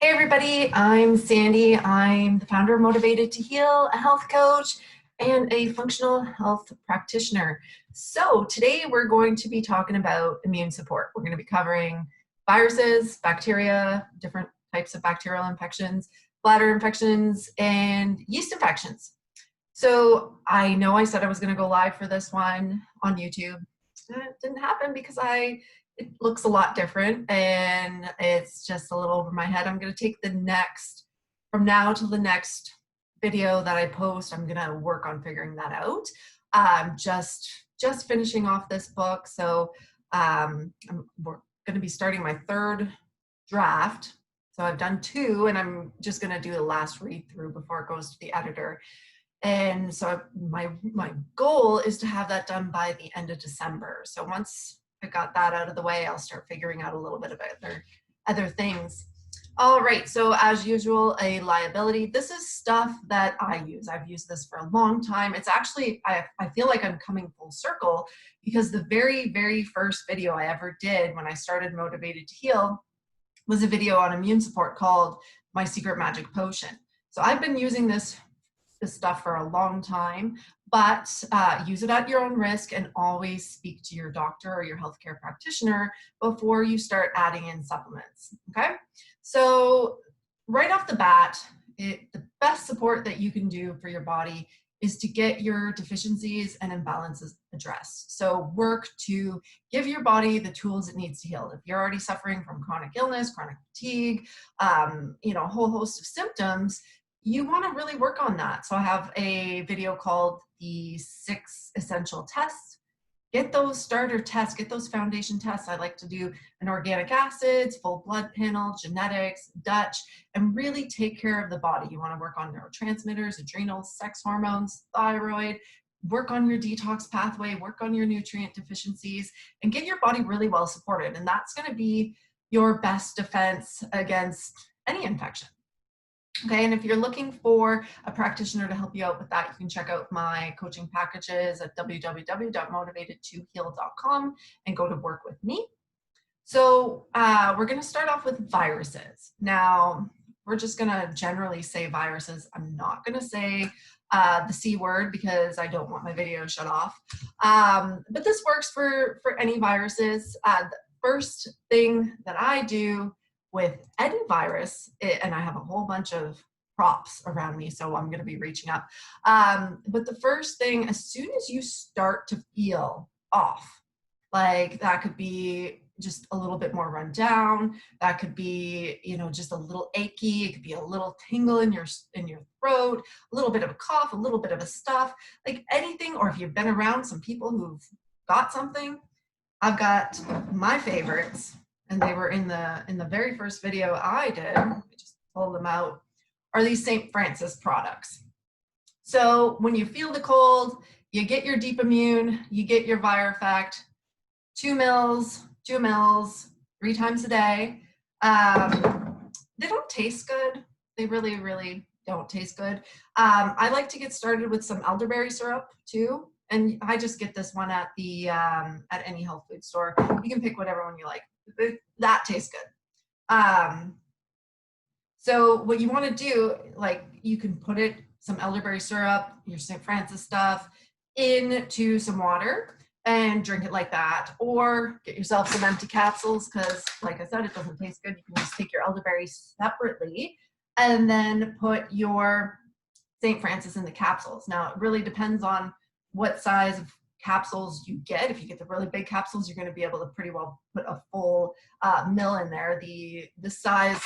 Hey everybody, I'm Sandy. I'm the founder of Motivated to Heal, a health coach, and a functional health practitioner. So today we're going to be talking about immune support. We're going to be covering viruses, bacteria, different types of bacterial infections, bladder infections, and yeast infections. So I know I said I was going to go live for this one on YouTube. It didn't happen because it looks a lot different and it's just a little over my head. I'm going to take from now till the next video that I post, I'm going to work on figuring that out. Just finishing off this book. So we're going to be starting my third draft. So I've done two and I'm just going to do the last read through before it goes to the editor. And so my goal is to have that done by the end of December. So once I got that out of the way, I'll start figuring out a little bit of other things. All right, so as usual, a liability. This is stuff that I use. I've used this for a long time. It's actually, I feel like I'm coming full circle because the very first video I ever did when I started Motivated to Heal was a video on immune support called My Secret Magic Potion. So I've been using this stuff for a long time, but use it at your own risk and always speak to your doctor or your healthcare practitioner before you start adding in supplements, okay? So right off the bat, the best support that you can do for your body is to get your deficiencies and imbalances addressed. So work to give your body the tools it needs to heal. If you're already suffering from chronic illness, chronic fatigue, a whole host of symptoms, you want to really work on that. So I have a video called the 6 essential tests. Get those starter tests, get those foundation tests. I like to do an organic acids, full blood panel, genetics, Dutch, and really take care of the body. You want to work on neurotransmitters, adrenals, sex hormones, thyroid, work on your detox pathway, work on your nutrient deficiencies, and get your body really well supported. And that's going to be your best defense against any infection. Okay, and if you're looking for a practitioner to help you out with that, you can check out my coaching packages at www.motivatedtoheal.com and go to work with me. So we're going to start off with viruses. Now, we're just going to generally say viruses. I'm not going to say the C word because I don't want my video shut off. But this works for any viruses. The first thing that I do with any virus, and I have a whole bunch of props around me, so I'm going to be reaching up. But the first thing, as soon as you start to feel off, like that could be just a little bit more run down, that could be, just a little achy, it could be a little tingle in your throat, a little bit of a cough, a little bit of a stuff, like anything, or if you've been around some people who've got something, I've got my favorites. And they were in the very first video I did, I just pulled them out, are these St. Francis products. So when you feel the cold, you get your Deep Immune, you get your Vireffect, 2 mils, 3 times a day. They don't taste good. They really don't taste good. I like to get started with some elderberry syrup too. And I just get this one at at any health food store. You can pick whatever one you like. That tastes good. So what you want to do, like you can put some elderberry syrup, your St. Francis stuff, into some water and drink it like that. Or get yourself some empty capsules because, like I said, it doesn't taste good. You can just take your elderberry separately and then put your St. Francis in the capsules. Now, it really depends on what size of capsules you get. If you get the really big capsules, you're going to be able to pretty well put a full mil in there. The size,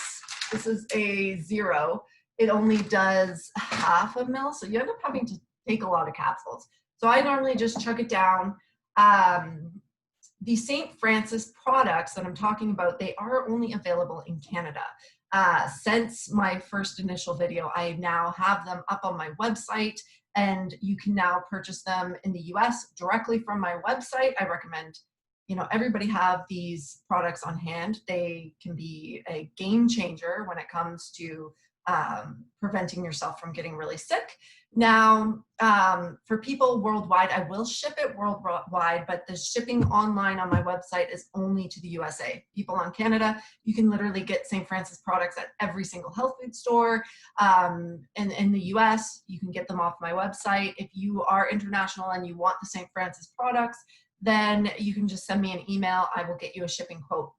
this is a 0. It only does half a mil, so you end up having to take a lot of capsules. So I normally just chuck it down. The St. Francis products that I'm talking about, they are only available in Canada. Since my first initial video, I now have them up on my website, and you can now purchase them in the US directly from my website. I recommend, everybody have these products on hand. They can be a game changer when it comes to preventing yourself from getting really sick. Now, for people worldwide, I will ship it worldwide, but the shipping online on my website is only to the USA. People on Canada, you can literally get St. Francis products at every single health food store. In the US, you can get them off my website. If you are international and you want the St. Francis products, then you can just send me an email. I will get you a shipping quote.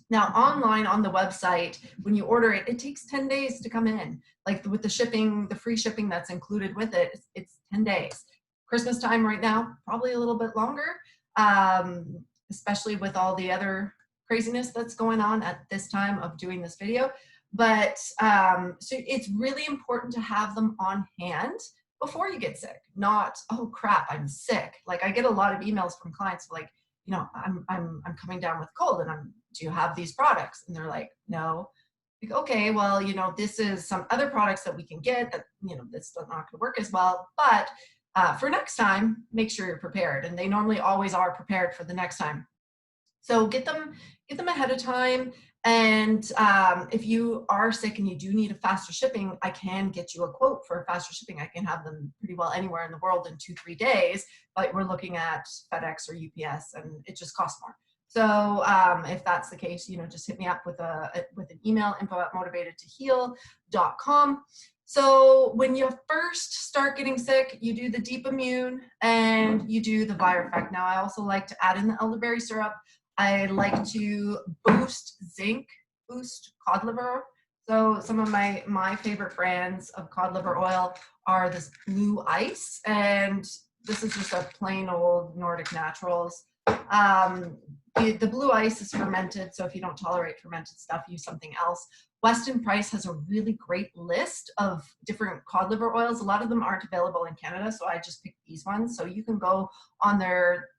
Now, online on the website, when you order it, it takes 10 days to come in. Like with the shipping, the free shipping that's included with it, it's 10 days. Christmas time right now, probably a little bit longer, especially with all the other craziness that's going on at this time of doing this video. But so it's really important to have them on hand before you get sick, not, oh crap, I'm sick. Like I get a lot of emails from clients like, you know, I'm coming down with cold and do you have these products? And they're like, no. Like, okay, well, you know, this is some other products that we can get that, you know, that's not going to work as well. But for next time, make sure you're prepared. And they normally always are prepared for the next time. So get them ahead of time. And if you are sick and you do need a faster shipping, I can get you a quote for a faster shipping. I can have them pretty well anywhere in the world in 2-3 days, but we're looking at FedEx or UPS and it just costs more. So if that's the case, you know, just hit me up with an email, info@motivatedtoheal.com. So when you first start getting sick, you do the deep immune and you do the Vireffect. Now I also like to add in the elderberry syrup. I like to boost zinc, boost cod liver. So some of my favorite brands of cod liver oil are this Blue Ice, and this is just a plain old Nordic Naturals. The Blue Ice is fermented, so if you don't tolerate fermented stuff, use something else. Weston Price has a really great list of different cod liver oils. A lot of them aren't available in Canada, so I just picked these ones. So you can go on their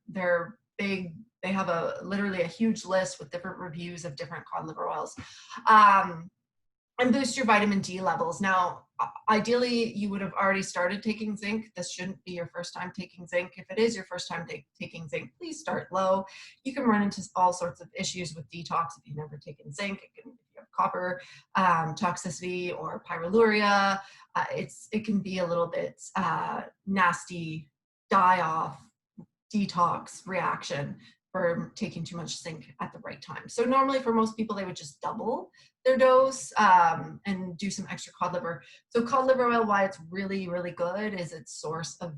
big, they have literally a huge list with different reviews of different cod liver oils. And boost your vitamin D levels. Now, ideally, you would have already started taking zinc. This shouldn't be your first time taking zinc. If it is your first time taking zinc, please start low. You can run into all sorts of issues with detox if you've never taken zinc. If you have copper toxicity or pyroluria, it can be a little bit nasty die-off detox reaction for taking too much zinc at the right time. So normally for most people, they would just double their dose and do some extra cod liver. So cod liver oil, why it's really, really good is its source of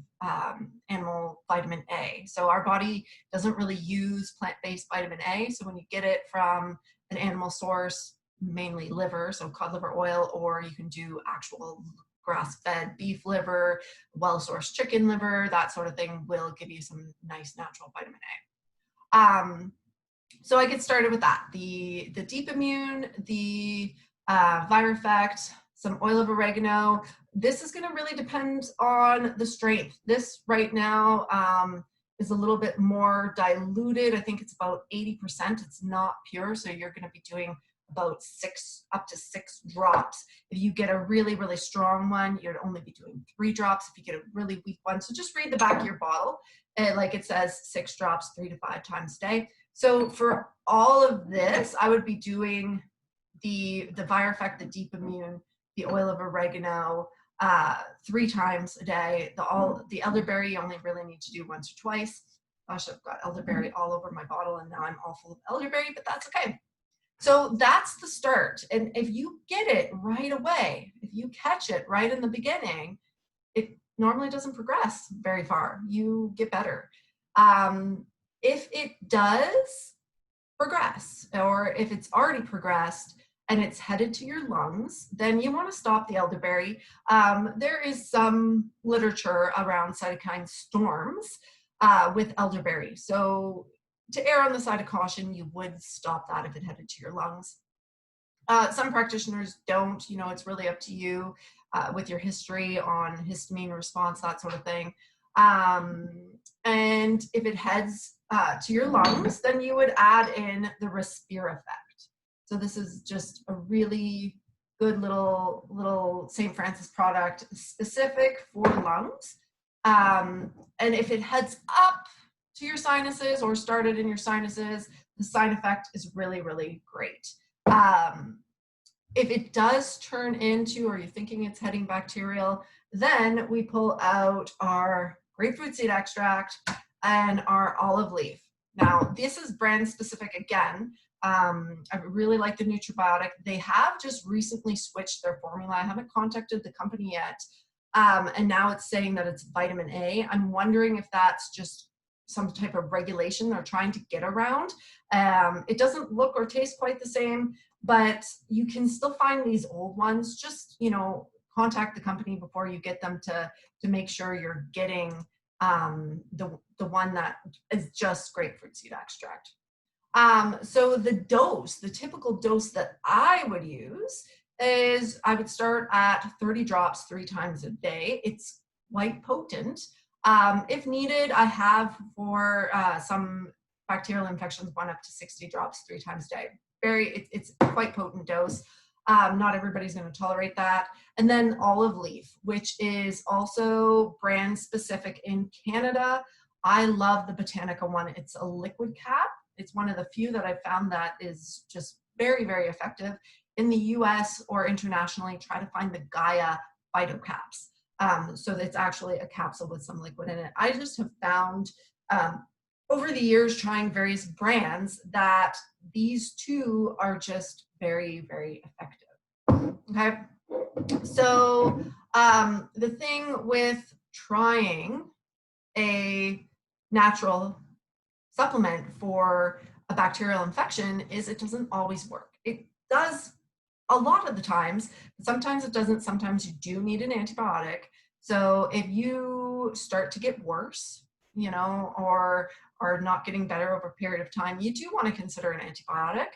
animal vitamin A. So our body doesn't really use plant-based vitamin A. So when you get it from an animal source, mainly liver, so cod liver oil, or you can do actual grass-fed beef liver, well-sourced chicken liver, that sort of thing will give you some nice natural vitamin A. So I get started with that. The deep immune, the Vireffect, some oil of oregano. This is going to really depend on the strength. This right now is a little bit more diluted. I think it's about 80%. It's not pure, so you're going to be doing about up to 6 drops. If you get a really, really strong one, you'd only be doing 3 drops. If you get a really weak one, so just read the back of your bottle. Like it says 6 drops 3 to 5 times a day. So for all of this, I would be doing the Vireffect, the deep immune, the oil of oregano 3 times a day. The elderberry you only really need to do once or twice. Gosh, I've got elderberry all over my bottle and now I'm all full of elderberry, but that's okay. So that's the start. And if you get it right away, if you catch it right in the beginning, it normally doesn't progress very far. You get better. If it does progress, or if it's already progressed and it's headed to your lungs, then you want to stop the elderberry. There is some literature around cytokine storms with elderberry. So to err on the side of caution, you would stop that if it headed to your lungs. Some practitioners don't, you know, it's really up to you with your history on histamine response, that sort of thing. And if it heads to your lungs, then you would add in the Respireffect. So this is just a really good little St. Francis product specific for lungs. And if it heads up to your sinuses or started in your sinuses, the side effect is really, really great. If it does turn into, or you're thinking it's heading bacterial, then we pull out our grapefruit seed extract and our olive leaf. Now, this is brand specific again. I really like the Nutribiotic. They have just recently switched their formula. I haven't contacted the company yet. And now it's saying that it's vitamin A. I'm wondering if that's just some type of regulation they're trying to get around. It doesn't look or taste quite the same, but you can still find these old ones. Just, contact the company before you get them to make sure you're getting the one that is just grapefruit seed extract. So the typical dose that I would use is I would start at 30 drops 3 times a day. It's quite potent. If needed, I have for some bacterial infections gone up to 60 drops 3 times a day. It's quite potent dose. Not everybody's going to tolerate that. And then olive leaf, which is also brand specific in Canada. I love the Botanica one. It's a liquid cap. It's one of the few that I've found that is just very, very effective. In the US or internationally, try to find the Gaia phytocaps. So it's actually a capsule with some liquid in it. I just have found over the years trying various brands that these two are just very, very effective. Okay. So the thing with trying a natural supplement for a bacterial infection is it doesn't always work. It does a lot of the times, but sometimes it doesn't. Sometimes you do need an antibiotic. So if you start to get worse, or are not getting better over a period of time, you do want to consider an antibiotic.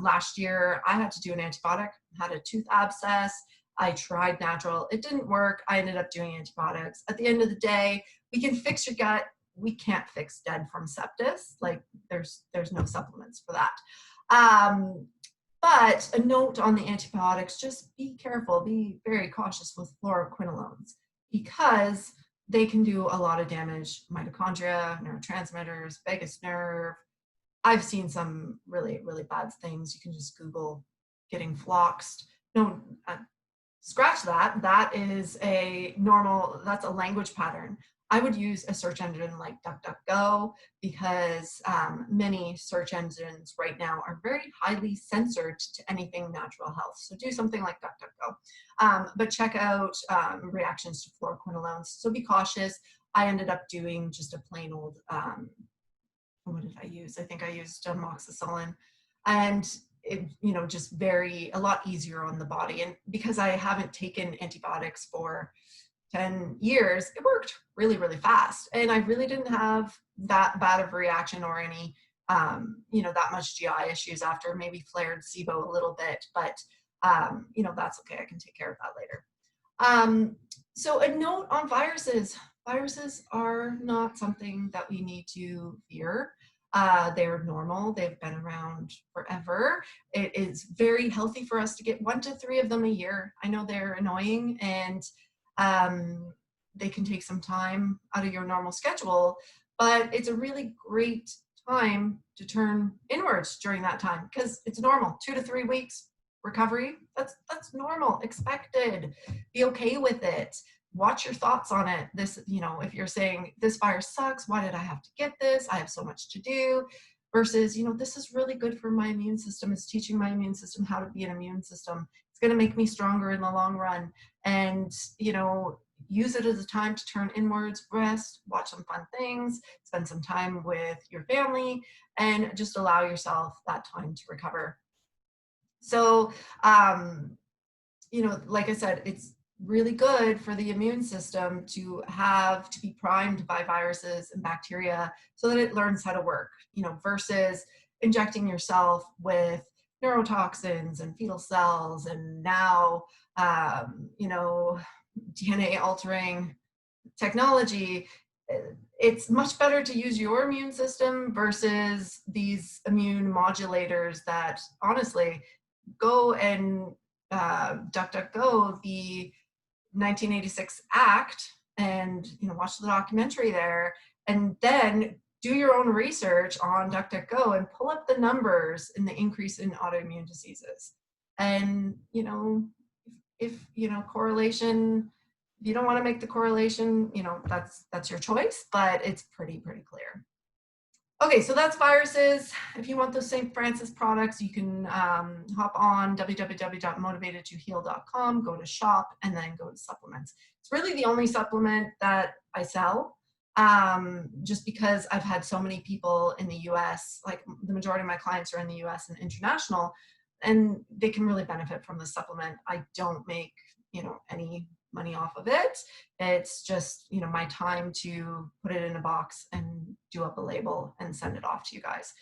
Last year, I had to do an antibiotic, had a tooth abscess. I tried natural. It didn't work. I ended up doing antibiotics. At the end of the day, we can fix your gut. We can't fix dead from sepsis. Like there's no supplements for that. But a note on the antibiotics, just be careful, be very cautious with fluoroquinolones because they can do a lot of damage, mitochondria, neurotransmitters, vagus nerve. I've seen some really, really bad things. You can just Google getting floxed. No, scratch that. That is that's a language pattern. I would use a search engine like DuckDuckGo because many search engines right now are very highly censored to anything natural health. So do something like DuckDuckGo. But check out reactions to fluoroquinolones. So be cautious. I ended up doing just a plain old, what did I use? I think I used amoxicillin. And it, just a lot easier on the body. And because I haven't taken antibiotics for 10 years, it worked really, really fast. And I really didn't have that bad of a reaction or any, that much GI issues after. Maybe flared SIBO a little bit, but, that's okay. I can take care of that later. So a note on viruses. Viruses are not something that we need to fear. They're normal. They've been around forever. It is very healthy for us to get 1 to 3 of them a year. I know they're annoying and they can take some time out of your normal schedule, but it's a really great time to turn inwards during that time because it's normal. 2 to 3 weeks recovery. That's normal, expected. Be okay with it. Watch your thoughts on it. This, if you're saying this virus sucks, why did I have to get this? I have so much to do. Versus, this is really good for my immune system. It's teaching my immune system how to be an immune system. It's going to make me stronger in the long run. And, use it as a time to turn inwards, rest, watch some fun things, spend some time with your family, and just allow yourself that time to recover. So, like I said, it's really good for the immune system to be primed by viruses and bacteria so that it learns how to work, versus injecting yourself with neurotoxins and fetal cells and now, DNA altering technology. It's much better to use your immune system versus these immune modulators that honestly go and DuckDuckGo the 1986 Act and watch the documentary there, and then do your own research on DuckDuckGo and pull up the numbers in the increase in autoimmune diseases. And, if correlation, if you don't want to make the correlation, that's your choice, but it's pretty clear. Okay, so that's viruses. If you want those St. Francis products, you can hop on www.motivatedtoheal.com, go to shop, and then go to supplements. It's really the only supplement that I sell, just because I've had so many people in the US, like the majority of my clients are in the US and international, and they can really benefit from the supplement. I don't make, any money off of it. It's just, my time to put it in a box and do up a label and send it off to you guys.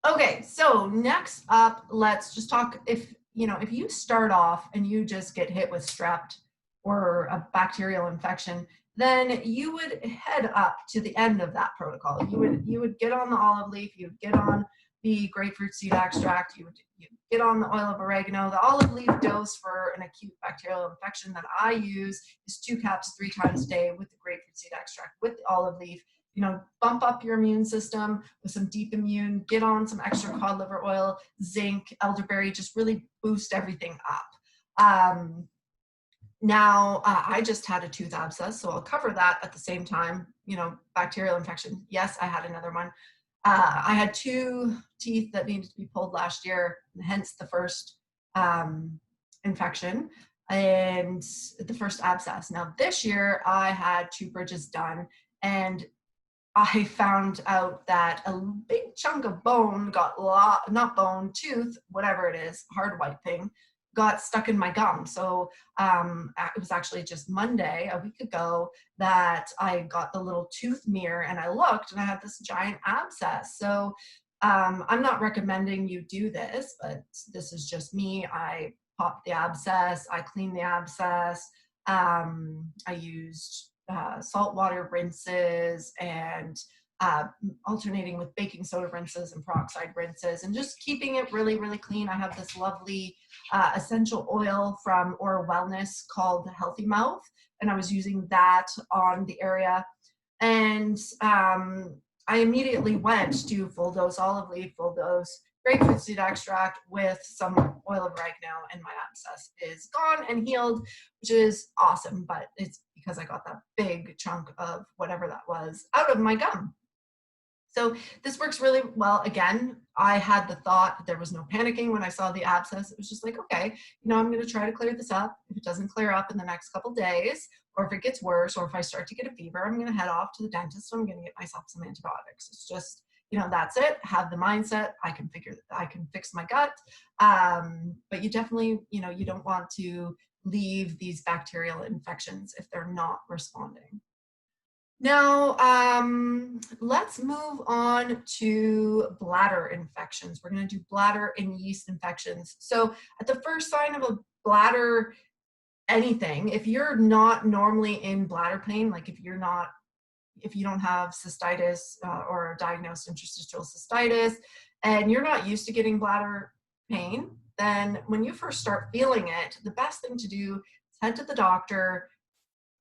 Okay, so next up, let's just talk if you start off and you just get hit with strep or a bacterial infection, then you would head up to the end of that protocol. You would get on the olive leaf, you would get on the grapefruit seed extract, you get on the oil of oregano. The olive leaf dose for an acute bacterial infection that I use is 2 caps 3 times a day with the grapefruit seed extract with the olive leaf. Bump up your immune system with some deep immune, get on some extra cod liver oil, zinc, elderberry, just really boost everything up. Now, I just had a tooth abscess, so I'll cover that at the same time. Bacterial infection. Yes, I had another one. I had 2 teeth that needed to be pulled last year, hence the first infection and the first abscess. Now, this year, I had 2 bridges done, and I found out that a big chunk of bone not bone, tooth, whatever it is, hard white thing, got stuck in my gum. So it was actually just Monday, a week ago, that I got the little tooth mirror and I looked and I had this giant abscess. So I'm not recommending you do this, but this is just me. I popped the abscess, I cleaned the abscess, I used saltwater rinses and alternating with baking soda rinses and peroxide rinses, and just keeping it really clean. I have this lovely essential oil from Aura Wellness called Healthy Mouth, and I was using that on the area. And I immediately went to full dose olive leaf, full dose grapefruit seed extract with some oil of oregano, and my abscess is gone and healed, which is awesome. But it's because I got that big chunk of whatever that was out of my gum. So this works really well. Again, I had the thought that there was no panicking when I saw the abscess. It was just like, okay, I'm going to try to clear this up. If it doesn't clear up in the next couple days, or if it gets worse, or if I start to get a fever, I'm going to head off to the dentist. I'm going to get myself some antibiotics. It's just, that's it. Have the mindset. I can fix my gut. But you definitely, you don't want to leave these bacterial infections if they're not responding. Now, let's move on to bladder infections. We're going to do bladder and yeast infections. So at the first sign of a bladder anything, if you're not normally in bladder pain, like if you don't have cystitis or diagnosed interstitial cystitis, and you're not used to getting bladder pain, then when you first start feeling it, the best thing to do is head to the doctor,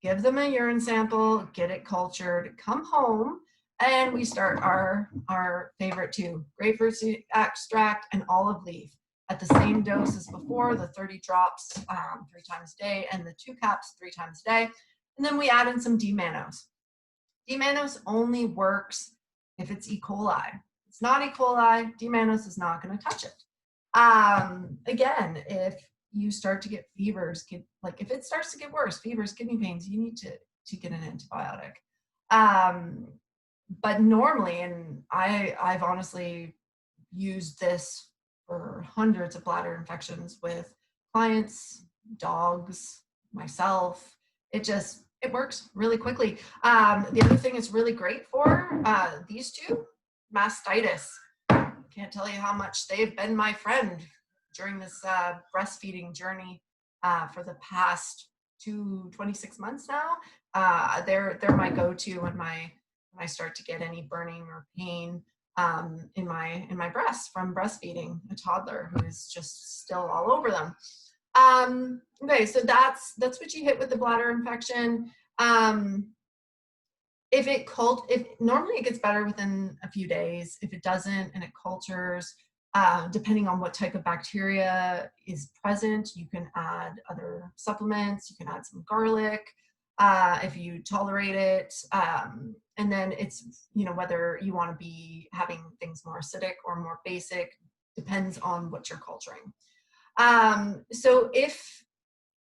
give them a urine sample, get it cultured, come home, and we start our favorite 2, grapefruit seed extract and olive leaf at the same dose as before, the 30 drops 3 times a day and the 2 caps 3 times a day. And then we add in some D-mannose. D-mannose only works if it's E. coli. If it's not E. coli, D-mannose is not going to touch it. Again, if you start to get fevers, if it starts to get worse, fevers, kidney pains, you need to get an antibiotic. But normally, and I've honestly used this for hundreds of bladder infections with clients, dogs, myself. It works really quickly. The other thing it's really great for, these 2, mastitis. Can't tell you how much they've been my friend during this breastfeeding journey for the past 26 months now. They're my go-to when I start to get any burning or pain in my breast from breastfeeding a toddler who is just still all over them. Okay, so that's what you hit with the bladder infection. If normally it gets better within a few days. If it doesn't and it cultures, Depending on what type of bacteria is present, you can add other supplements. You can add some garlic if you tolerate it. And then it's, whether you want to be having things more acidic or more basic, depends on what you're culturing. So if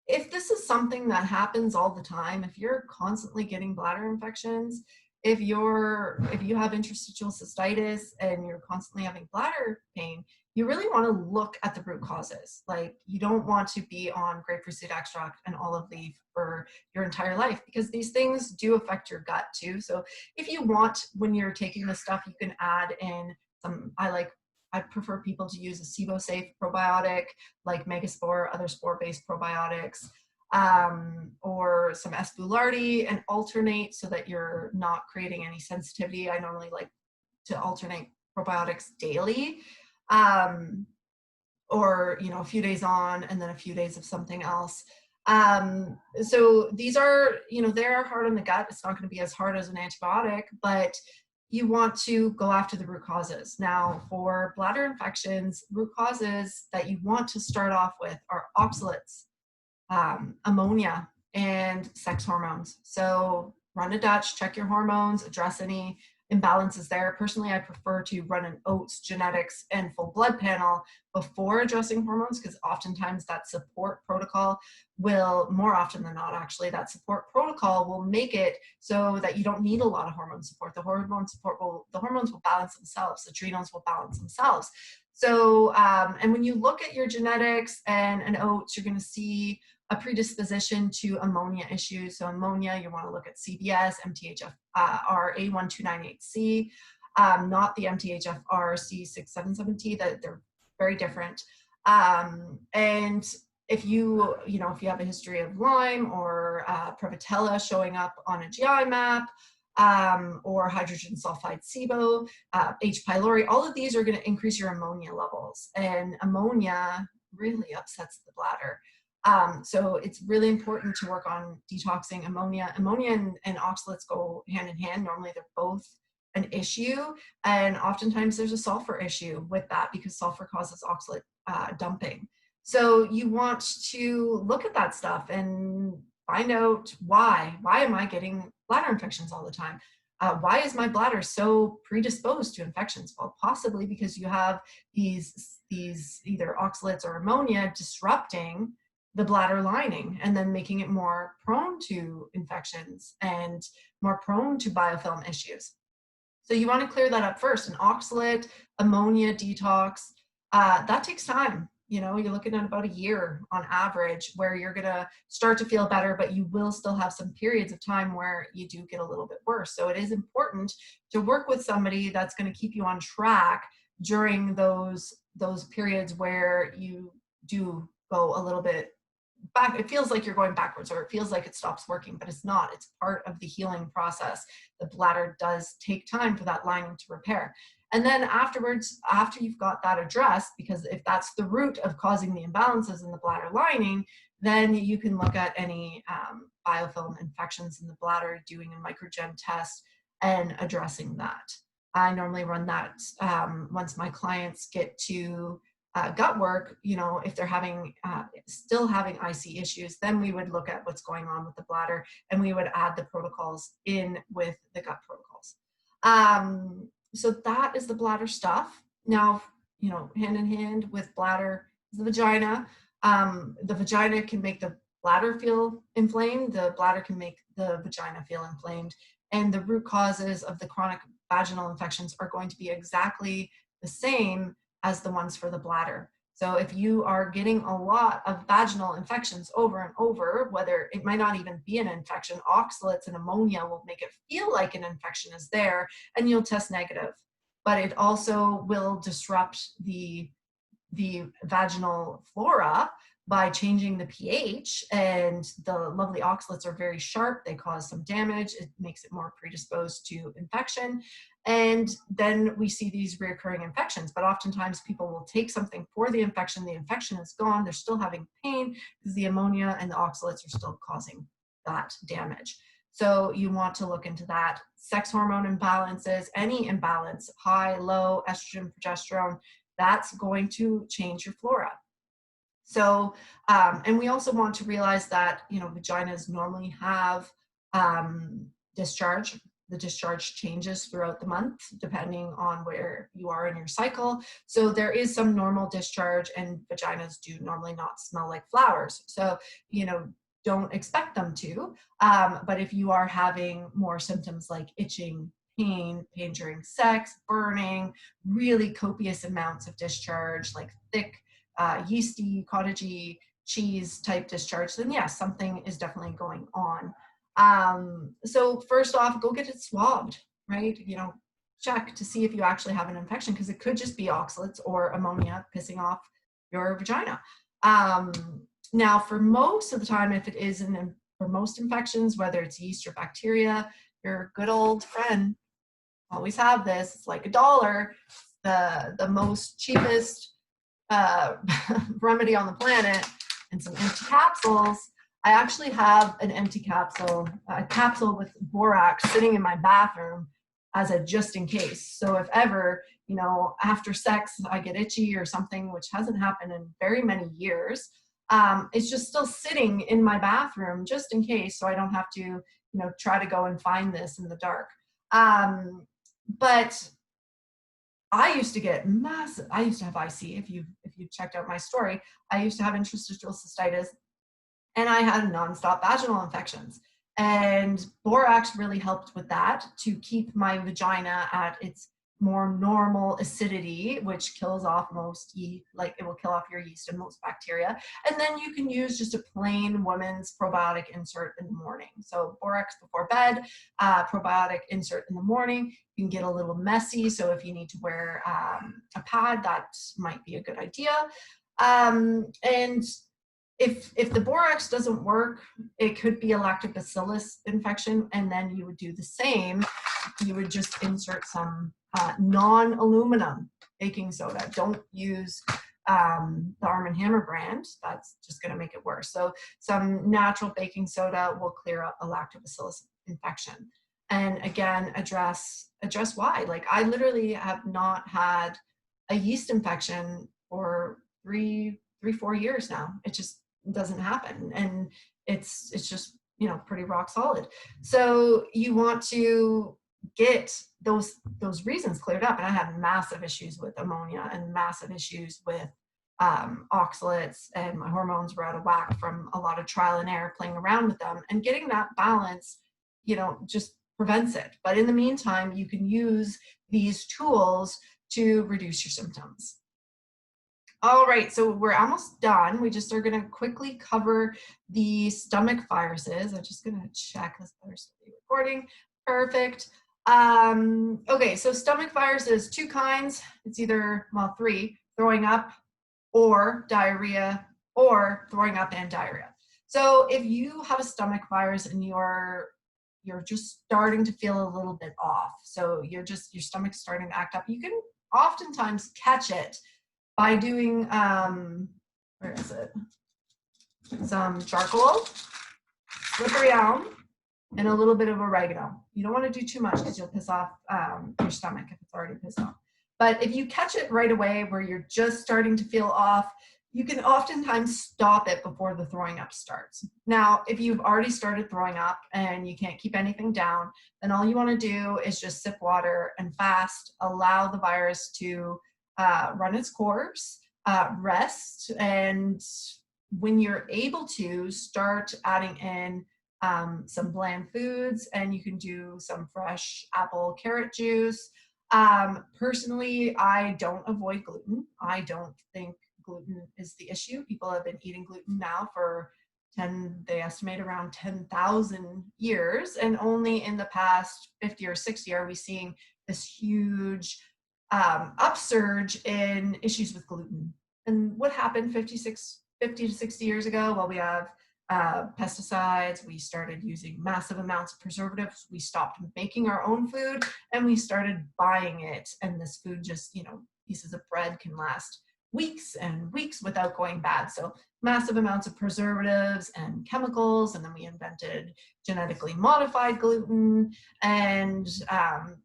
this is something that happens all the time, if you're constantly getting bladder infections, if you have interstitial cystitis and you're constantly having bladder pain, you really want to look at the root causes. Like, you don't want to be on grapefruit seed extract and olive leaf for your entire life, because these things do affect your gut too. So if you want, when you're taking this stuff, you can add in some, I prefer people to use a SIBO-safe probiotic like Megaspore, other spore-based probiotics, or some S. boulardii, and alternate so that you're not creating any sensitivity. I normally like to alternate probiotics daily, or a few days on and then a few days of something else. So these are, they're hard on the gut. It's not going to be as hard as an antibiotic, but you want to go after the root causes. Now, for bladder infections, root causes that you want to start off with are oxalates, ammonia, and sex hormones. So run a Dutch, check your hormones, address any imbalances there. Personally, I prefer to run an oats, genetics, and full blood panel before addressing hormones, because oftentimes that support protocol will, more often than not actually, that support protocol will make it so that you don't need a lot of hormone support. The hormones will balance themselves. The adrenals will balance themselves. So, and when you look at your genetics and an oats, you're going to see a predisposition to ammonia issues. So ammonia, you want to look at CBS, MTHFR A1298C, not the MTHFR C677T. That they're very different. And if you have a history of Lyme or Prevotella showing up on a GI map, or hydrogen sulfide SIBO, H. pylori, all of these are going to increase your ammonia levels, and ammonia really upsets the bladder. So it's really important to work on detoxing ammonia. Ammonia and oxalates go hand in hand. Normally they're both an issue, and oftentimes there's a sulfur issue with that because sulfur causes oxalate dumping. So you want to look at that stuff and find out why am I getting bladder infections all the time? Why is my bladder so predisposed to infections? Well, possibly because you have these either oxalates or ammonia disrupting the bladder lining and then making it more prone to infections and more prone to biofilm issues. So you want to clear that up first. An oxalate, ammonia detox, that takes time. You're looking at about a year on average where you're going to start to feel better, but you will still have some periods of time where you do get a little bit worse. So it is important to work with somebody that's going to keep you on track during those periods where you do go a little bit back. It feels like you're going backwards, or it feels like it stops working, but it's not. It's part of the healing process. The bladder does take time for that lining to repair. And then afterwards, after you've got that addressed, because if that's the root of causing the imbalances in the bladder lining, then you can look at any biofilm infections in the bladder, doing a microgen test and addressing that. I normally run that once my clients get to gut work. If they're still having IC issues, then we would look at what's going on with the bladder, and we would add the protocols in with the gut protocols. So that is the bladder stuff. Now, hand in hand with bladder is the vagina. The vagina can make the bladder feel inflamed. The bladder can make the vagina feel inflamed. And the root causes of the chronic vaginal infections are going to be exactly the same as the ones for the bladder. So if you are getting a lot of vaginal infections over and over, whether it might not even be an infection, oxalates and ammonia will make it feel like an infection is there, and you'll test negative. But it also will disrupt the vaginal flora by changing the pH, and the lovely oxalates are very sharp. They cause some damage. It makes it more predisposed to infection. And then we see these reoccurring infections, but oftentimes people will take something for the infection is gone, they're still having pain because the ammonia and the oxalates are still causing that damage. So you want to look into that. Sex hormone imbalances, any imbalance, high, low, estrogen, progesterone, that's going to change your flora. So, and we also want to realize that, vaginas normally have discharge. The discharge changes throughout the month, depending on where you are in your cycle. So there is some normal discharge, and vaginas do normally not smell like flowers. So, don't expect them to. But if you are having more symptoms like itching, pain during sex, burning, really copious amounts of discharge, like thick, yeasty, cottagey, cheese type discharge, then yes, something is definitely going on. So first off, go get it swabbed, right? Check to see if you actually have an infection, because it could just be oxalates or ammonia pissing off your vagina. Now, for most of the time, if it is for most infections, whether it's yeast or bacteria, your good old friend, always have this, it's like $1, the most cheapest remedy on the planet, and some empty capsules. I actually have an empty capsule, a capsule with borax sitting in my bathroom as a just in case. So if ever, after sex, I get itchy or something, which hasn't happened in very many years, it's just still sitting in my bathroom just in case, so I don't have to, try to go and find this in the dark. But I used to get massive, I used to have IC, if you checked out my story, I used to have interstitial cystitis, and I had nonstop vaginal infections. And borax really helped with that, to keep my vagina at its more normal acidity, which kills off most yeast, like it will kill off your yeast and most bacteria. And then you can use just a plain woman's probiotic insert in the morning. So borax before bed, probiotic insert in the morning. You can get a little messy, so if you need to wear a pad, that might be a good idea. And if the borax doesn't work, it could be a lactobacillus infection, and then you would do the same. You would just insert some non-aluminum baking soda. Don't use the Arm & Hammer brand. That's just going to make it worse. So some natural baking soda will clear up a lactobacillus infection. And again, address why. Like, I literally have not had a yeast infection for 4 years now. It just doesn't happen, and it's just pretty rock solid. So you want to get those reasons cleared up. And I had massive issues with ammonia and massive issues with oxalates, and my hormones were out of whack from a lot of trial and error playing around with them, and getting that balance just prevents it. But in the meantime, you can use these tools to reduce your symptoms. All right, so we're almost done. We just are going to quickly cover the stomach viruses. I'm just going to check this better still recording. Perfect. Okay, so stomach viruses, 2 kinds. It's either, well, 3, throwing up or diarrhea, or throwing up and diarrhea. So if you have a stomach virus and you're just starting to feel a little bit off, so your stomach's starting to act up, you can oftentimes catch it by doing, where is it? Some charcoal, slippery elm, and a little bit of oregano. You don't want to do too much, because you'll piss off your stomach if it's already pissed off. But if you catch it right away where you're just starting to feel off, you can oftentimes stop it before the throwing up starts. Now, if you've already started throwing up and you can't keep anything down, then all you want to do is just sip water and fast, allow the virus to run its course, rest, and when you're able to, start adding in some bland foods, and you can do some fresh apple carrot juice. Personally, I don't avoid gluten. I don't think gluten is the issue. People have been eating gluten now for they estimate around 10,000 years, and only in the past 50 or 60 are we seeing this huge upsurge in issues with gluten. And what happened 50 to 60 years ago? Well, we have pesticides, we started using massive amounts of preservatives, we stopped making our own food, and we started buying it, and this food just, pieces of bread can last weeks and weeks without going bad. So massive amounts of preservatives and chemicals, and then we invented genetically modified gluten and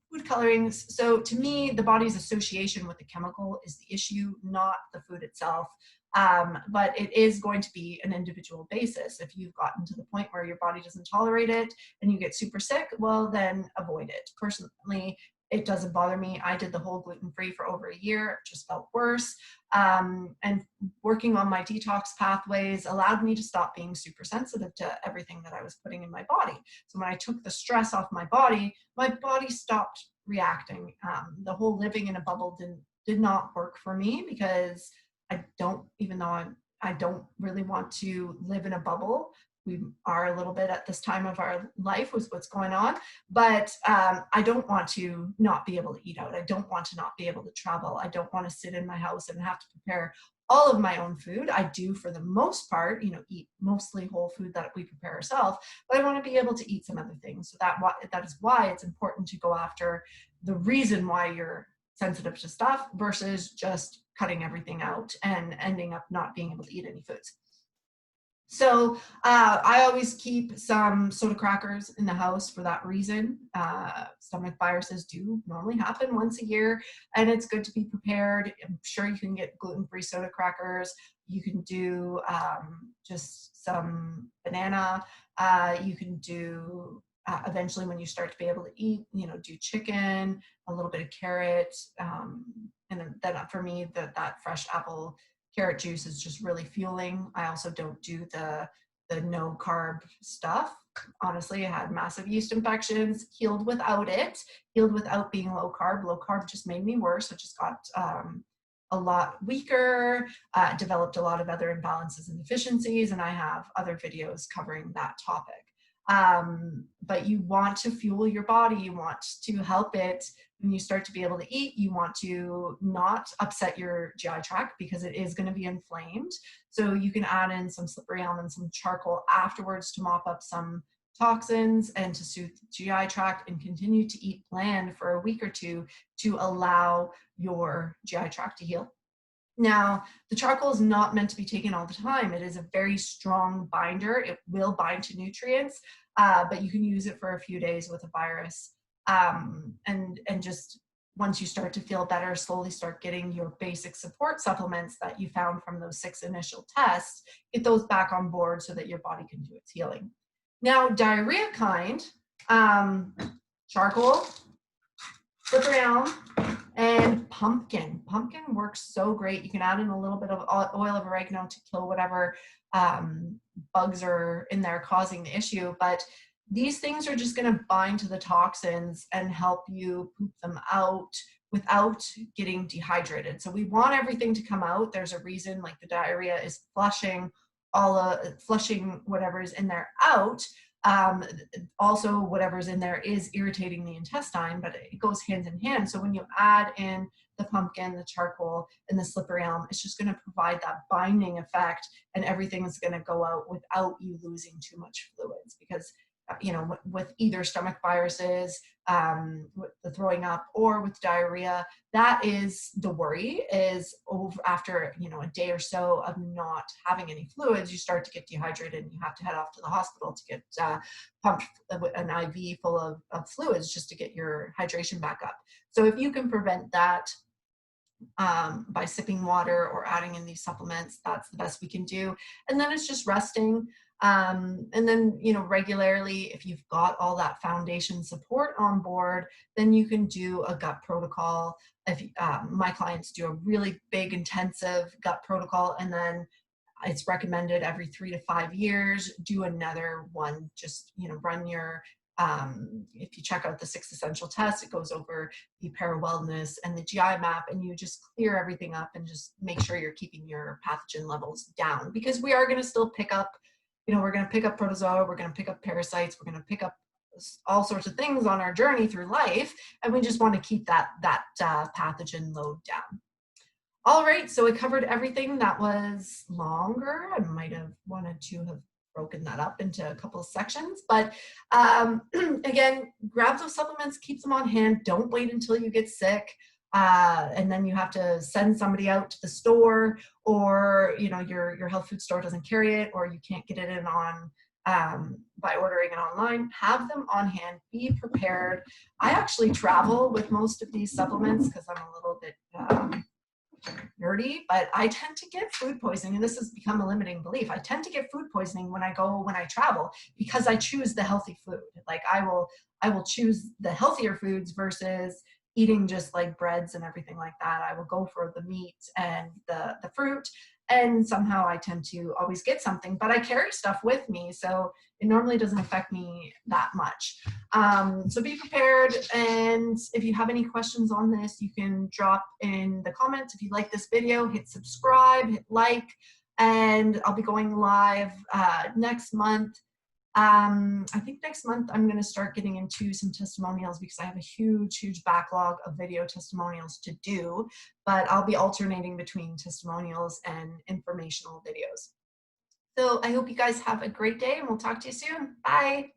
food colorings. So to me, the body's association with the chemical is the issue, not the food itself. But it is going to be an individual basis. If you've gotten to the point where your body doesn't tolerate it and you get super sick, well, then avoid it. Personally, it doesn't bother me. I did the whole gluten-free for over a year. It just felt worse. And working on my detox pathways allowed me to stop being super sensitive to everything that I was putting in my body. So when I took the stress off my body stopped reacting. The whole living in a bubble did not work for me, because I don't, even though I don't really want to live in a bubble. We are a little bit at this time of our life with what's going on, but I don't want to not be able to eat out. I don't want to not be able to travel. I don't want to sit in my house and have to prepare all of my own food. I do, for the most part, eat mostly whole food that we prepare ourselves, but I want to be able to eat some other things. So that is why it's important to go after the reason why you're sensitive to stuff versus just cutting everything out and ending up not being able to eat any foods. So I always keep some soda crackers in the house for that reason. Stomach viruses do normally happen once a year, and it's good to be prepared. I'm sure you can get gluten-free soda crackers. You can do just some banana. You can do eventually, when you start to be able to eat, do chicken, a little bit of carrot, and then for me, that fresh apple carrot juice is just really fueling. I also don't do the no carb stuff. Honestly, I had massive yeast infections, healed without being low carb. Low carb just made me worse. I just got a lot weaker, developed a lot of other imbalances and deficiencies, and I have other videos covering that topic. But you want to fuel your body. You want to help it. When you start to be able to eat, you want to not upset your GI tract, because it is going to be inflamed. So you can add in some slippery elm and some charcoal afterwards to mop up some toxins and to soothe the GI tract, and continue to eat bland for a week or two to allow your GI tract to heal. Now, the charcoal is not meant to be taken all the time. It is a very strong binder. It will bind to nutrients, but you can use it for a few days with a virus. And just once you start to feel better, slowly start getting your basic support supplements that you found from those 6 initial tests, get those back on board so that your body can do its healing. Now, diarrhea kind, charcoal, slippery elm, and pumpkin. Pumpkin works so great. You can add in a little bit of oil of oregano to kill whatever bugs are in there causing the issue. But these things are just going to bind to the toxins and help you poop them out without getting dehydrated. So we want everything to come out. There's a reason, like the diarrhea is flushing whatever's in there out. Also, whatever's in there is irritating the intestine, but it goes hand in hand. So when you add in the pumpkin, the charcoal, and the slippery elm, it's just going to provide that binding effect, and everything is going to go out without you losing too much fluids. Because with either stomach viruses, with the throwing up, or with diarrhea, that is the worry, is over after a day or so of not having any fluids, you start to get dehydrated and you have to head off to the hospital to get pumped with an IV full of fluids just to get your hydration back up. So if you can prevent that by sipping water or adding in these supplements, that's the best we can do. And then it's just resting. And then, regularly, if you've got all that foundation support on board, then you can do a gut protocol. If my clients do a really big, intensive gut protocol, and then it's recommended every 3 to 5 years, do another one. Just, run your, if you check out the 6 essential tests, it goes over the para-wellness and the GI map, and you just clear everything up and just make sure you're keeping your pathogen levels down, because we are going to still pick up, we're going to pick up protozoa, we're going to pick up parasites, we're going to pick up all sorts of things on our journey through life, and we just want to keep that pathogen load down. All right, so I covered everything that was longer. I might have wanted to have broken that up into a couple of sections, but again, grab those supplements, keep them on hand. Don't wait until you get sick. and then you have to send somebody out to the store, or your health food store doesn't carry it, or you can't get it in on by ordering it online. Have them on hand, be prepared. I actually travel with most of these supplements because I'm a little bit nerdy, but I tend to get food poisoning, and this has become a limiting belief. I tend to get food poisoning when I travel, because I choose the healthy food. Like I will choose the healthier foods versus eating just like breads and everything like that. I will go for the meat and the fruit, and somehow I tend to always get something, but I carry stuff with me, so it normally doesn't affect me that much. So be prepared, and if you have any questions on this, you can drop in the comments. If you like this video, hit subscribe, hit like, and I'll be going live next month. I think next month I'm going to start getting into some testimonials, because I have a huge backlog of video testimonials to do, but I'll be alternating between testimonials and informational videos. So I hope you guys have a great day, and we'll talk to you soon. Bye.